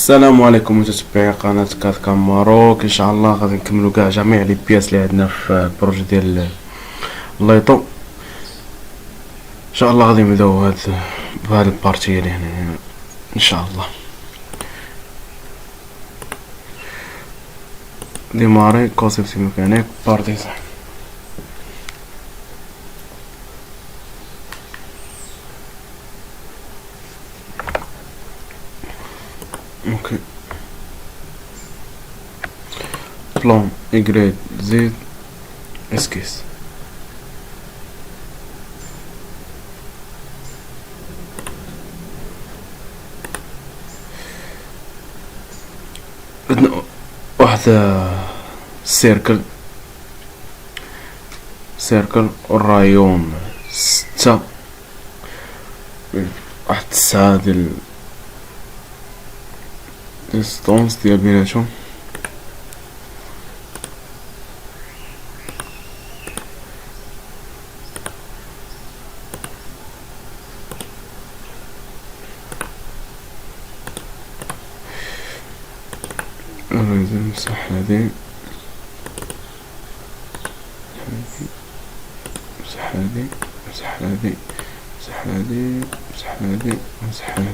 السلام عليكم متتبعي قناة كات ماروك. ان شاء الله غادي نكملوا كاع جميع لي بياس اللي عندنا في البروجي ديال اللايطو. ان شاء الله غادي نبداو بهاد البارتي اللي هنا ان شاء الله. ديماري كونسيبت ميكانيك بارتي صح. اوكي بلان ايغريد زيد اسكيس. عندنا واحد سيركل والرايون 6 واحد 9 ديال ديستونس ديال بيناتهم. نمسح هادي نمسح هادي نمسح هادي نمسح هادي نمسح هادي نمسح هادي.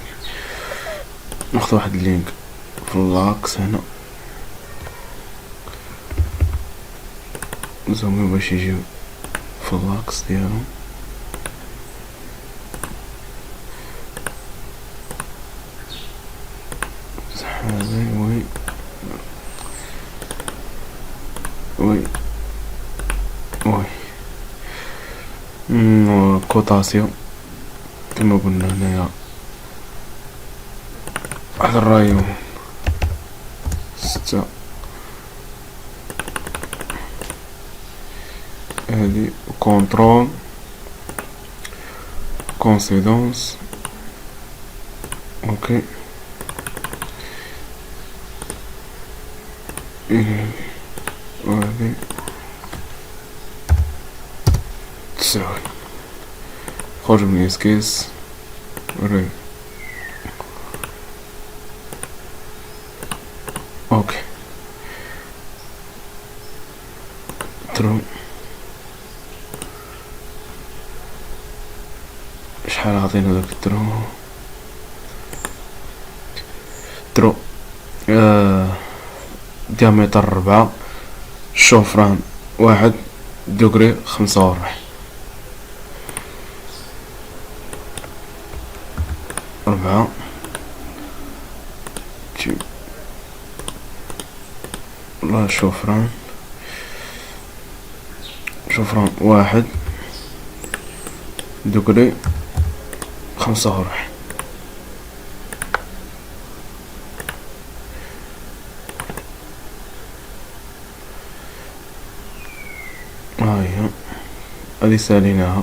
ناخد واحد اللينك في اللاكس هنا نزومو باش يجيو في اللاكس ديالهم. نمسح هادي وي كوتاسيو كما قلنا هنايا واحد الرايون 6 هادي كونترول كونسيدونس. اوكي وهادي تساوي خرج من اسكيس وري. اوكي ترو شحال عطينا داك ترو ديامتر 4 شوفران 1 دوغري 45 4 لا شوفران 1 دوغري 45. هاهي هادي ساليناها.